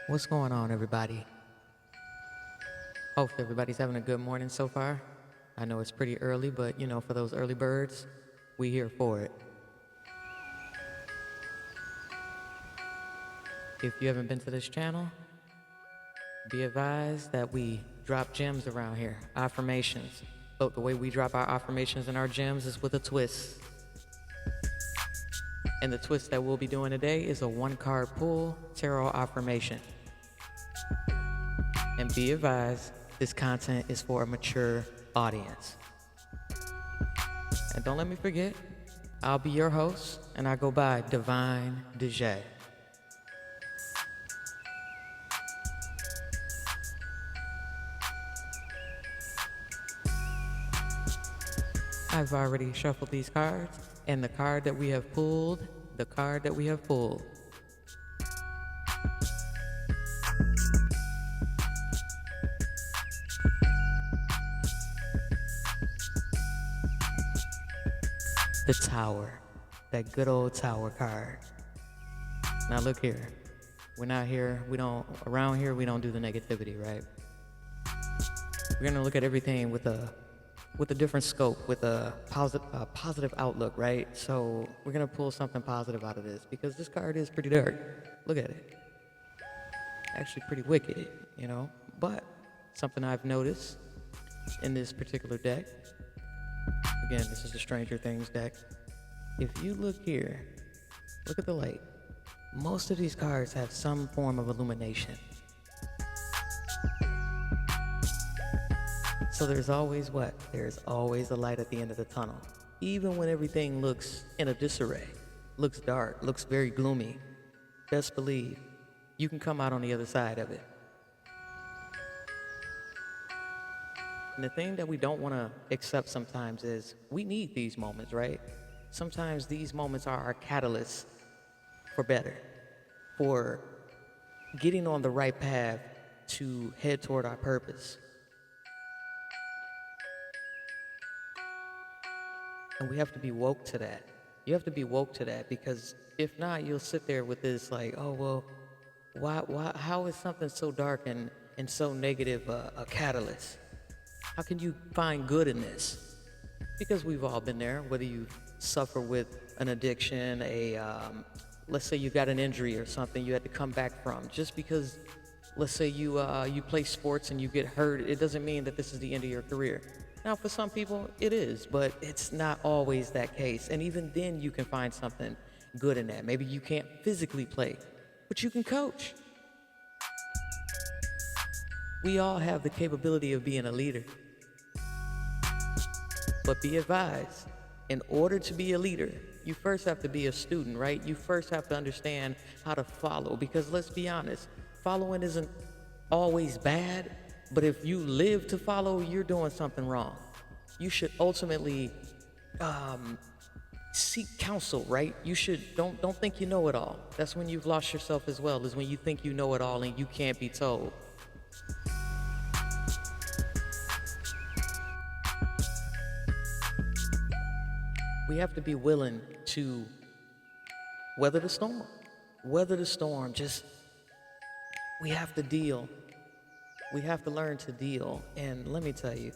What's going on, everybody? Hope everybody's having a good morning so far. I know it's pretty early, but for those early birds, we here for it. If you haven't been to this channel, be advised that we drop gems around here, affirmations. But the way we drop our affirmations and our gems is with a twist. And the twist that we'll be doing today is a one-card pull tarot affirmation. And be advised, this content is for a mature audience. And don't let me forget, I'll be your host, and I go by Divine DJ. I've already shuffled these cards, and the card that we have pulled, the Tower, that good old Tower card. Now look here, around here we don't do the negativity, right? We're gonna look at everything with a different scope, with a positive outlook, right? So we're gonna pull something positive out of this because this card is pretty dark. Look at it. Actually pretty wicked, But something I've noticed in this particular deck, again, this is the Stranger Things deck. If you look here, look at the light. Most of these cards have some form of illumination. So there's always what? There's always a light at the end of the tunnel. Even when everything looks in a disarray, looks dark, looks very gloomy, best believe you can come out on the other side of it. And the thing that we don't want to accept sometimes is we need these moments, right? Sometimes these moments are our catalyst for better, for getting on the right path to head toward our purpose. And we have to be woke to that. You have to be woke to that, because if not, you'll sit there with this like, oh, well, why, how is something so dark and so negative a catalyst? How can you find good in this? Because we've all been there, whether you suffer with an addiction, let's say you got an injury or something you had to come back from. Just because, let's say you play sports and you get hurt, it doesn't mean that this is the end of your career. Now, for some people, it is, but it's not always that case. And even then, you can find something good in that. Maybe you can't physically play, but you can coach. We all have the capability of being a leader. But be advised, in order to be a leader, you first have to be a student, right? You first have to understand how to follow, because let's be honest, following isn't always bad. But if you live to follow, you're doing something wrong. You should ultimately seek counsel, right? You should don't think you know it all. That's when you've lost yourself as well, is when you think you know it all and you can't be told. We have to be willing to weather the storm. Just, we have to deal. We have to learn to deal. And let me tell you,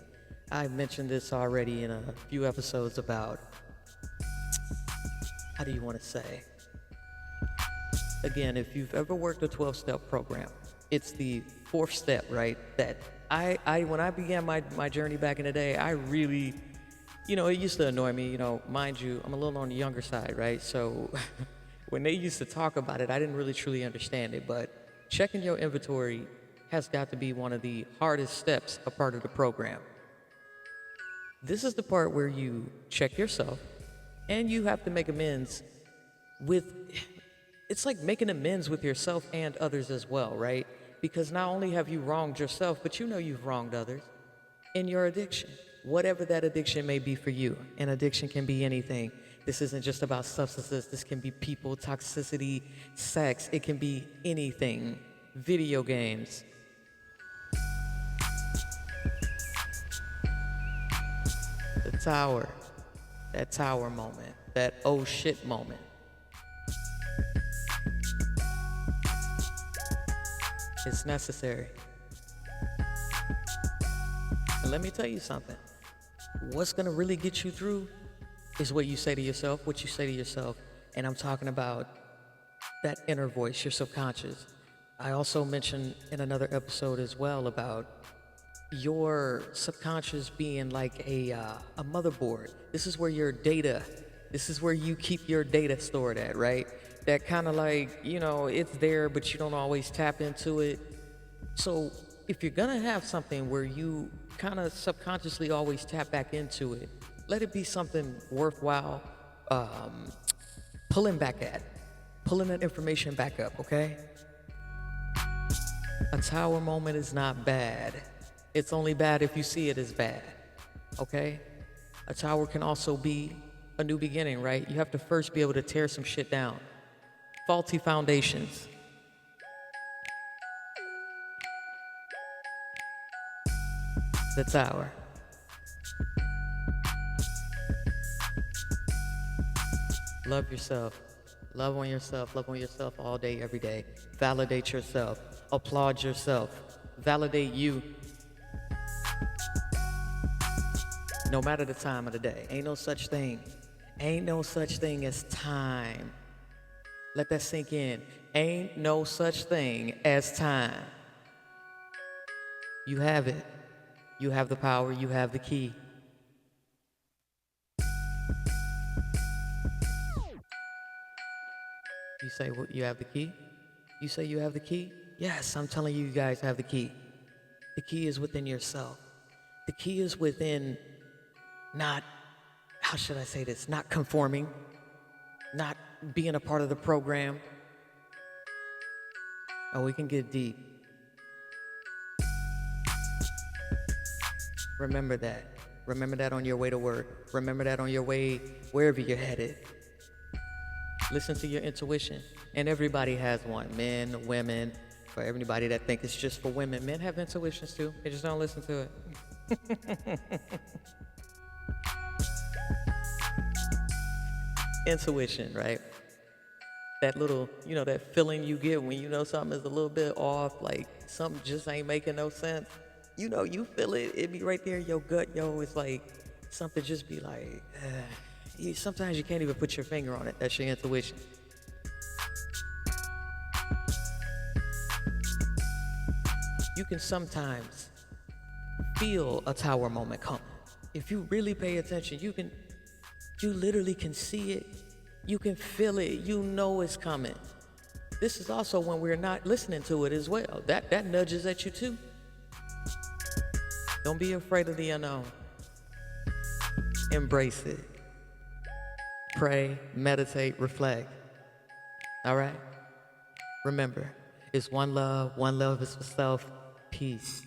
I mentioned this already in a few episodes about, how do you want to say? Again, if you've ever worked a 12-step program, it's the fourth step, right? That when I began my journey back in the day, I really, it used to annoy me, mind you, I'm a little on the younger side, right? So when they used to talk about it, I didn't really truly understand it, but checking your inventory has got to be one of the hardest steps, a part of the program. This is the part where you check yourself and you have to make amends it's like making amends with yourself and others as well, right? Because not only have you wronged yourself, but you've wronged others in your addiction, whatever that addiction may be for you. An addiction can be anything. This isn't just about substances. This can be people, toxicity, sex. It can be anything, video games. The Tower, that Tower moment, that oh shit moment. It's necessary. And let me tell you something. What's gonna really get you through is what you say to yourself, what you say to yourself. And I'm talking about that inner voice, your subconscious. I also mentioned in another episode as well about your subconscious being like a motherboard. This is where your data, this is where you keep your data stored at, right? That kind of like, it's there, but you don't always tap into it. So if you're gonna have something where you kind of subconsciously always tap back into it, let it be something worthwhile pulling back at, pulling that information back up, okay? A tower moment is not bad. It's only bad if you see it as bad, okay? A tower can also be a new beginning, right? You have to first be able to tear some shit down. Faulty foundations. The tower. Love yourself. Love on yourself. Love on yourself all day, every day. Validate yourself. Applaud yourself. Validate you. No matter the time of the day. Ain't no such thing. Ain't no such thing as time. Let that sink in. Ain't no such thing as time. You have it. You have the power. You have the key. You say, what, you have the key? You say you have the key? Yes, I'm telling you, you guys have the key. The key is within yourself. The key is within not, how should I say this, not conforming, not being a part of the program. Oh, we can get deep. Remember that. Remember that on your way to work. Remember that on your way wherever you're headed. Listen to your intuition. And everybody has one. Men, women, for everybody that think it's just for women. Men have intuitions too. They just don't listen to it. Intuition, right? That little, that feeling you get when you know something is a little bit off, like something just ain't making no sense. You feel it. It be right there in your gut, It's like something just be like, sometimes you can't even put your finger on it. That's your intuition. You can sometimes feel a tower moment come. If you really pay attention, you literally can see it. You can feel it. You know it's coming. This is also when we're not listening to it as well. That nudges at you too. Don't be afraid of the unknown. Embrace it. Pray, meditate, reflect. All right? Remember, it's one love. One love is for self. Peace.